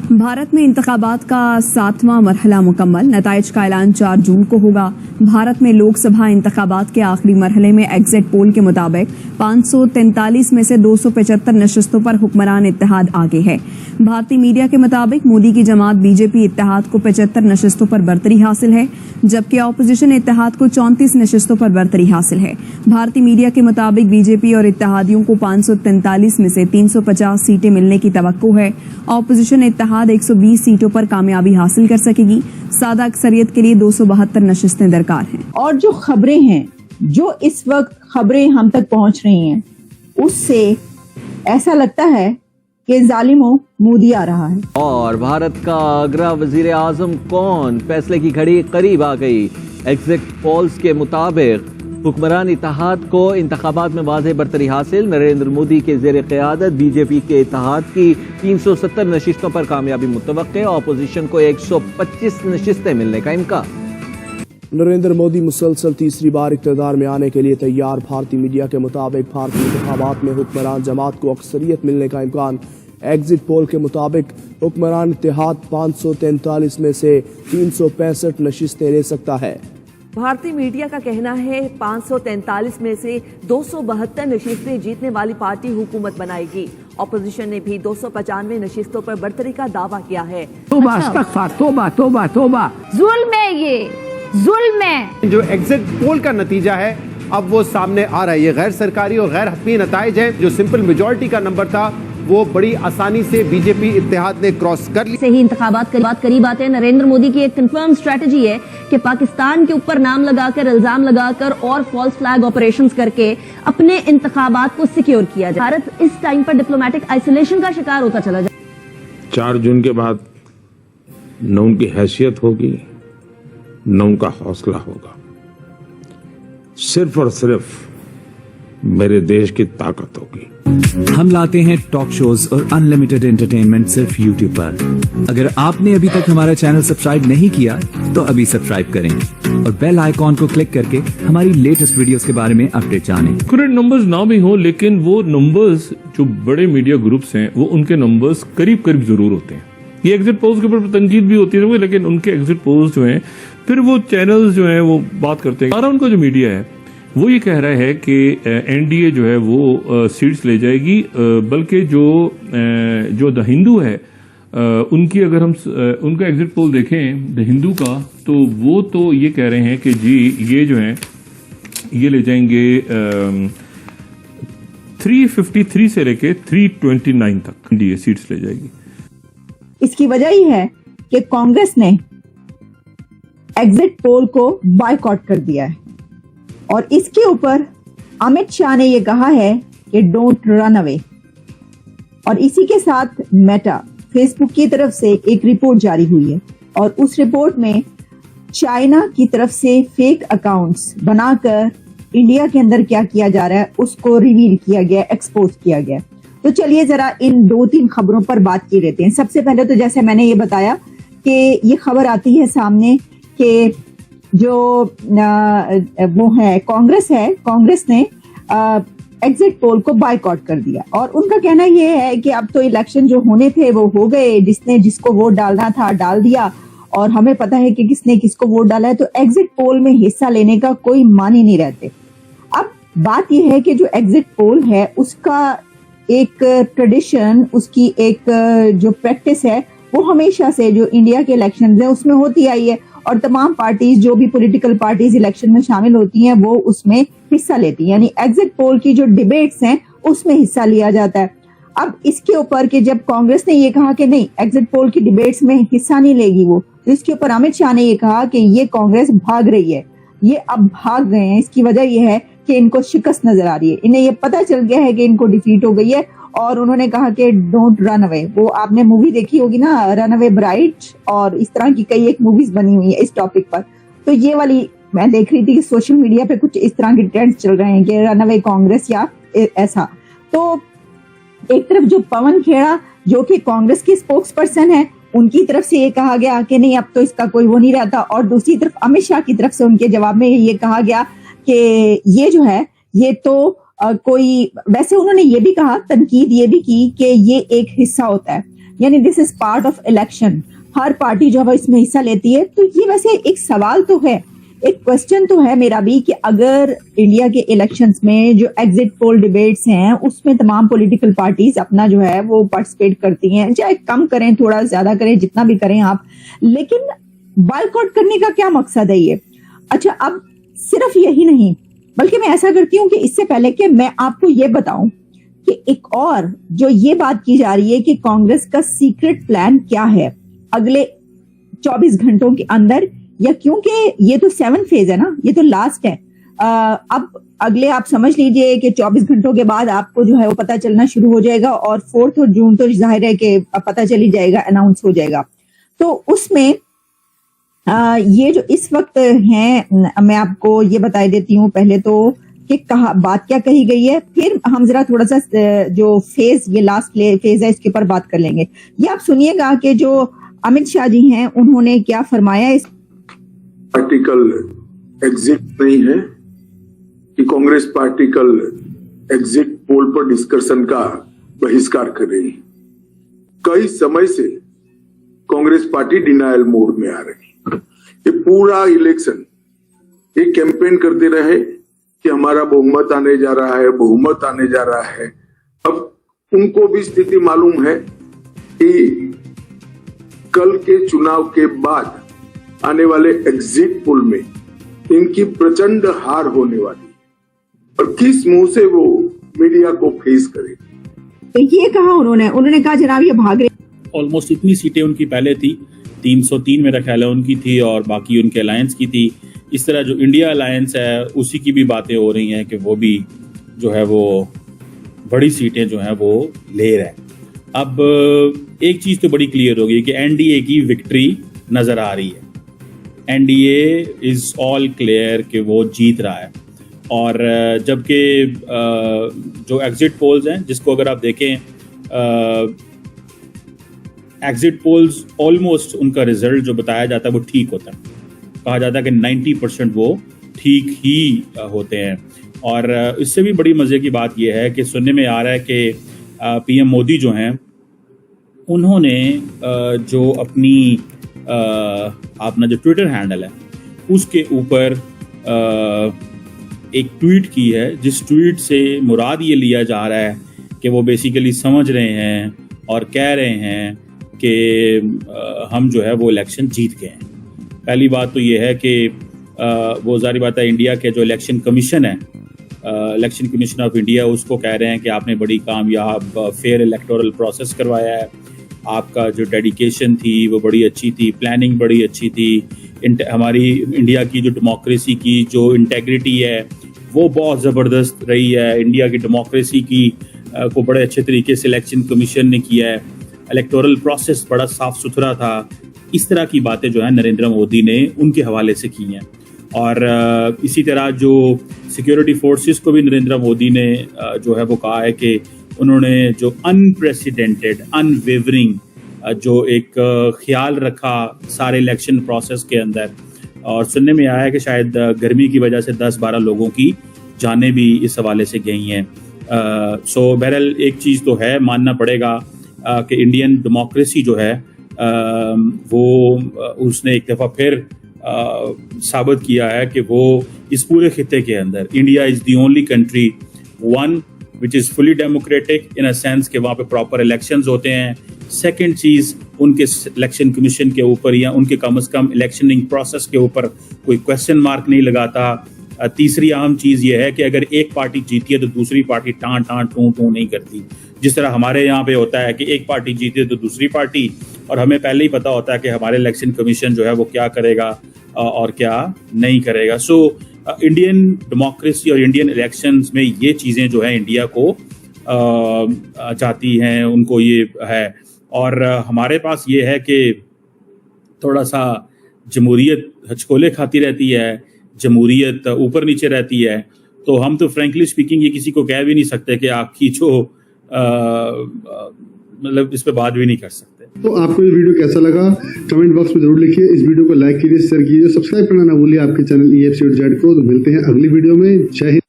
भारत में इंतखाबात का 7वां मरहला मुकम्मल। नताइज का ऐलान 4 जून को होगा। भारत में लोकसभा इंतखाबात के आखिरी मरहले में एग्जिट पोल के मुताबिक 543 में से 275 नशिस्तों पर हुक्मरान इत्तेहाद आगे है। भारतीय मीडिया के मुताबिक मोदी की जमात बीजेपी इत्तेहाद को 75 नशिस्तों पर बरतरी हासिल है, जबकि ऑपोजिशन इत्तेहाद को 34 नशिस्तों पर बरतरी हासिल है। भारतीय मीडिया के मुताबिक बीजेपी और इत्तेहादियों को 543 में से 350 सीटें मिलने की तवक्को है। ऑपोजिशन इत्तेहाद 120 सीटों पर कामयाबी हासिल कर सकेगी। सादा अक्सरियत के लिए 272 नशिस्तें दरकार हैं। और जो खबरें हैं, जो इस वक्त खबरें हम तक पहुंच रही हैं, उससे ऐसा लगता है कि जालिमों मोदी आ रहा है। और भारत का अगला वजीर आजम कौन, फैसले की घड़ी करीब आ गई। एग्जिट पोल्स के मुताबिक हुक्मरान इत्तेहाद को इंतखाबात में वाज़ेह बरतरी हासिल। नरेंद्र मोदी के ज़ेर क़यादत बीजेपी के इत्तेहाद की 370 नशिस्तों पर कामयाबी मुतवक्के। ऑपोजिशन को 125 नशिस्तें मिलने का इम्कान। नरेंद्र मोदी मुसलसल तीसरी बार इक़्तिदार में आने के लिए तैयार। भारतीय मीडिया के मुताबिक भारतीय इंतखाबात में हुक्मरान जमात को अक्सरियत मिलने का इम्कान। एग्जिट पोल के मुताबिक हुक्मरान इत्तेहाद 543 में से 365 नशिस्तें ले सकता है। भारतीय मीडिया का कहना है 543 में से 272 नशिस्तें जीतने वाली पार्टी हुकूमत बनाएगी। ऑपोजिशन ने भी 295 नशिस्तों पर बरतरी का दावा किया है। तोबा जुल्म है, ये जुल्म है। जो एग्जिट पोल का नतीजा है अब वो सामने आ रहा है। ये गैर सरकारी और गैर हतमी नताइज है। जो सिंपल मेजॉरिटी का नंबर था वो बड़ी आसानी से बीजेपी इत्तेहाद ने क्रॉस कर ली। से ही इंतखाबात करीब आते हैं। नरेंद्र मोदी की एक कंफर्म स्ट्रेटजी है कि पाकिस्तान के ऊपर नाम लगाकर, इल्जाम लगाकर और फॉल्स फ्लैग ऑपरेशंस करके अपने इंतखाबात को सिक्योर किया जाए। भारत इस टाइम पर डिप्लोमेटिक आइसोलेशन का शिकार होता चला जाए। 4 जून के बाद न उनकी हैसियत होगी, न उनका हौसला होगा। सिर्फ और सिर्फ मेरे देश की ताकत होगी। हम लाते हैं टॉक शोज और अनलिमिटेड एंटरटेनमेंट सिर्फ YouTube पर। अगर आपने अभी तक हमारा चैनल सब्सक्राइब नहीं किया तो अभी सब्सक्राइब करें और बेल आइकॉन को क्लिक करके हमारी लेटेस्ट वीडियोस के बारे में अपडेट जानें। एक्यूरेट नंबर्स ना भी हो, लेकिन वो नंबर्स जो बड़े मीडिया ग्रुप्स हैं वो उनके नंबर्स करीब करीब जरूर होते हैं। ये एग्जिट पोल्स के ऊपर तंकीद भी होती है, लेकिन उनके एग्जिट पोल्स जो हैं फिर वो चैनल्स जो हैं वो बात करते हैं। सारा उनका जो मीडिया है वो ये कह रहा है कि एनडीए जो है वो सीट्स ले जाएगी, बल्कि जो द हिंदू है उनकी अगर हम उनका एग्जिट पोल देखें द हिंदू का, तो वो तो ये कह रहे हैं कि जी ये जो है ये ले जाएंगे 353 से लेके 329 तक एनडीए सीट्स ले जाएगी। इसकी वजह ही है कि कांग्रेस ने एग्जिट पोल को बायकॉट कर दिया है और इसके ऊपर अमित शाह ने यह कहा है कि डोंट रन अवे। और इसी के साथ मेटा फेसबुक की तरफ से एक रिपोर्ट जारी हुई है और उस रिपोर्ट में चाइना की तरफ से फेक अकाउंट्स बनाकर इंडिया के अंदर क्या किया जा रहा है उसको रिवील किया गया, एक्सपोज किया गया। तो चलिए जरा इन 2-3 खबरों पर बात की रहते हैं। सबसे पहले तो जैसे मैंने ये बताया कि ये खबर आती है सामने कि जो वो है कांग्रेस ने एग्जिट पोल को बायकॉट कर दिया और उनका कहना ये है कि अब तो इलेक्शन जो होने थे वो हो गए, जिसको वोट डालना था डाल दिया और हमें पता है कि किसने किसको वोट डाला है, तो एग्जिट पोल में हिस्सा लेने का कोई मान ही नहीं रहते। अब बात यह है कि जो एग्जिट पोल है उसका एक ट्रेडिशन, उसकी एक जो प्रैक्टिस है वो हमेशा से जो इंडिया के इलेक्शन है उसमें होती आई है और तमाम पार्टीज, जो भी पॉलिटिकल पार्टीज इलेक्शन में शामिल होती हैं वो उसमें हिस्सा लेती हैं। यानी एग्जिट पोल की जो डिबेट्स हैं उसमें हिस्सा लिया जाता है। अब इसके ऊपर कि जब कांग्रेस ने ये कहा कि नहीं एग्जिट पोल की डिबेट्स में हिस्सा नहीं लेगी वो, तो इसके ऊपर अमित शाह ने ये कहा कि ये कांग्रेस भाग रही है, ये अब भाग गए हैं। इसकी वजह यह है कि इनको शिकस्त नजर आ रही है, इन्हें ये पता चल गया है कि इनको डिफीट हो गई है और उन्होंने कहा कि डोंट रन अवे। वो आपने मूवी देखी होगी ना, रन अवे ब्राइड, और इस तरह की कई एक मूवीज बनी हुई है इस टॉपिक पर। तो ये वाली मैं देख रही थी कि सोशल मीडिया पे कुछ इस तरह के ट्रेंड्स चल रहे हैं कि रन अवे कांग्रेस या ऐसा। तो एक तरफ जो पवन खेड़ा जो कि कांग्रेस के स्पोक्स पर्सन है, उनकी तरफ से ये कहा गया कि नहीं अब तो इसका कोई वो नहीं रहता, और दूसरी तरफ अमित शाह की तरफ से उनके जवाब में ये कहा गया कि ये जो है ये तो कोई, वैसे उन्होंने ये भी कहा, तनकीद ये भी की कि ये एक हिस्सा होता है। यानी this is part of election, her party जो है इसमें हिस्सा लेती है। तो ये वैसे एक सवाल तो है, एक क्वेश्चन तो है मेरा भी कि अगर इंडिया के इलेक्शंस में जो एग्जिट पोल डिबेट्स हैं उसमें तमाम पॉलिटिकल पार्टीज अपना जो है वो पार्टिसिपेट करती हैं, चाहे कम करें थोड़ा ज्यादा करें जितना भी करें आप, लेकिन बॉयकॉट करने का क्या मकसद है ये? अच्छा, अब सिर्फ यही नहीं, बल्कि मैं ऐसा करती हूँ कि इससे पहले कि मैं आपको ये बताऊं कि एक और जो ये बात की जा रही है कि कांग्रेस का सीक्रेट प्लान क्या है अगले 24 घंटों के अंदर, या क्योंकि ये तो 7th फेज है ना, ये तो लास्ट है। अब अगले आप समझ लीजिए कि 24 घंटों के बाद आपको जो है वो पता चलना शुरू हो जाएगा, और 4 जून तो जाहिर है कि पता चली जाएगा, अनाउंस हो जाएगा। तो उसमें ये जो इस वक्त हैं, मैं आपको ये बता देती हूँ पहले तो कि बात क्या कही गई है, फिर हम जरा थोड़ा सा जो फेज, ये लास्ट फेज है, इसके ऊपर बात कर लेंगे। ये आप सुनिएगा कि जो अमित शाह जी हैं उन्होंने क्या फरमाया। इस पार्टिकल एग्जिट नहीं है कि कांग्रेस पार्टिकल एग्जिट पोल पर डिस्कशन का बहिष्कार कर रही है। कई समय से कांग्रेस पार्टी डिनायल मोड में आ रही है। ये पूरा इलेक्शन एक कैंपेन करते रहे कि हमारा बहुमत आने जा रहा है, बहुमत आने जा रहा है। अब उनको भी स्थिति मालूम है कि कल के चुनाव के बाद आने वाले एग्जिट पोल में इनकी प्रचंड हार होने वाली है, और किस मुंह से वो मीडिया को फेस करे। तो ये कहा उन्होंने कहा जनाब ये भाग रहे। ऑलमोस्ट इतनी सीटें उनकी पहले थी, 303 मेरा ख्याल है उनकी थी, और बाकी उनके अलायंस की थी। इस तरह जो इंडिया अलायंस है उसी की भी बातें हो रही हैं कि वो भी जो है वो बड़ी सीटें जो हैं वो ले रहा है। अब एक चीज तो बड़ी क्लियर होगी कि एनडीए की विक्ट्री नजर आ रही है। एनडीए इज ऑल क्लियर कि वो जीत रहा है, और जबकि जो एग्जिट पोल्स हैं, जिसको अगर आप देखें एग्जिट पोल्स ऑलमोस्ट उनका रिजल्ट जो बताया जाता है वो ठीक होता है, कहा जाता है कि 90% वो ठीक ही होते हैं। और इससे भी बड़ी मजे की बात यह है कि सुनने में आ रहा है कि पीएम मोदी जो हैं उन्होंने जो अपनी अपना जो ट्विटर हैंडल है उसके ऊपर एक ट्वीट की है, जिस ट्वीट से मुराद ये लिया जा रहा है कि वो बेसिकली समझ रहे हैं और कह रहे हैं कि हम जो है वो इलेक्शन जीत गए हैं। पहली बात तो ये है कि वो जारी बात है इंडिया के जो इलेक्शन कमीशन है, इलेक्शन कमीशन ऑफ इंडिया, उसको कह रहे हैं कि आपने बड़ी कामयाब फेयर इलेक्टोरल प्रोसेस करवाया है, आपका जो डेडिकेशन थी वो बड़ी अच्छी थी, प्लानिंग बड़ी अच्छी थी, हमारी इंडिया की जो डेमोक्रेसी की जो इंटेग्रिटी है वो बहुत ज़बरदस्त रही है, इंडिया की डेमोक्रेसी की को बड़े अच्छे तरीके से इलेक्शन कमीशन ने किया है, इलेक्टोरल प्रोसेस बड़ा साफ सुथरा था। इस तरह की बातें जो है नरेंद्र मोदी ने उनके हवाले से की हैं। और इसी तरह जो सिक्योरिटी फोर्सेस को भी नरेंद्र मोदी ने जो है वो कहा है कि उन्होंने जो अनप्रेसिडेंटेड अनवेवरिंग जो एक ख्याल रखा सारे इलेक्शन प्रोसेस के अंदर, और सुनने में आया है कि शायद गर्मी की वजह से 10-12 लोगों की जानें भी इस हवाले से गई हैं। सो बहरहाल एक चीज़ तो है, मानना पड़ेगा कि इंडियन डेमोक्रेसी जो है वो उसने एक दफ़ा फिर साबित किया है कि वो इस पूरे खित्ते के अंदर India is the only country one which is fully democratic in a sense कि वहाँ पे प्रॉपर इलेक्शंस होते हैं। सेकंड चीज़, उनके इलेक्शन कमीशन के ऊपर या उनके कम से कम इलेक्शनिंग प्रोसेस के ऊपर कोई क्वेश्चन मार्क नहीं लगाता। तीसरी अहम चीज़ ये है कि अगर एक पार्टी जीती है तो दूसरी पार्टी टाँ टू नहीं करती, जिस तरह हमारे यहाँ पे होता है कि एक पार्टी जीती है तो दूसरी पार्टी, और हमें पहले ही पता होता है कि हमारे इलेक्शन कमीशन जो है वो क्या करेगा और क्या नहीं करेगा। सो इंडियन डेमोक्रेसी और इंडियन इलेक्शंस में ये चीज़ें जो है इंडिया को चाहती हैं, उनको ये है। और हमारे पास ये है कि थोड़ा सा जमहूरियत हचकोले खाती रहती है, जमहूरियत ऊपर नीचे रहती है, तो हम तो फ्रेंकली स्पीकिंग ये किसी को कह भी नहीं सकते कि आपकी जो मतलब इस पे बात भी नहीं कर सकते। तो आपको ये वीडियो कैसा लगा कमेंट बॉक्स में जरूर लिखिए, इस वीडियो को लाइक कीजिए, शेयर कीजिए, सब्सक्राइब करना ना भूलिए आपके चैनल EFC.Z को। तो मिलते हैं अगली वीडियो में। जय हिंद।